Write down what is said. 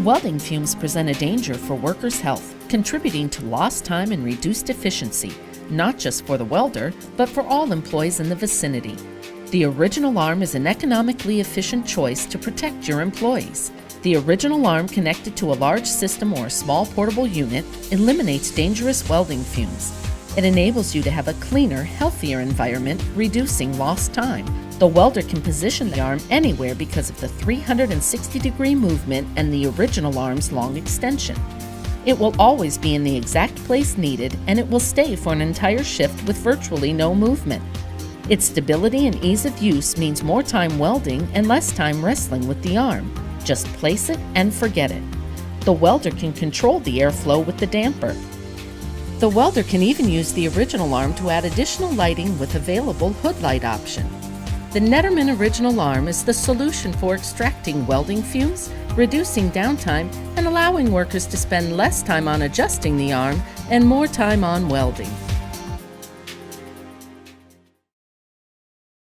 Welding fumes present a danger for workers' health, contributing to lost time and reduced efficiency, not just for the welder, but for all employees in the vicinity. The original arm is an economically efficient choice to protect your employees. The original arm connected to a large system or a small portable unit eliminates dangerous welding fumes. It enables you to have a cleaner, healthier environment, reducing lost time. The welder can position the arm anywhere because of the 360-degree movement and the original arm's long extension. It will always be in the exact place needed, and it will stay for an entire shift with virtually no movement. Its stability and ease of use means more time welding and less time wrestling with the arm. Just place it and forget it. The welder can control the airflow with the damper. The welder can even use the original arm to add additional lighting with available hood light option. The Nederman original arm is the solution for extracting welding fumes, reducing downtime, and allowing workers to spend less time on adjusting the arm and more time on welding.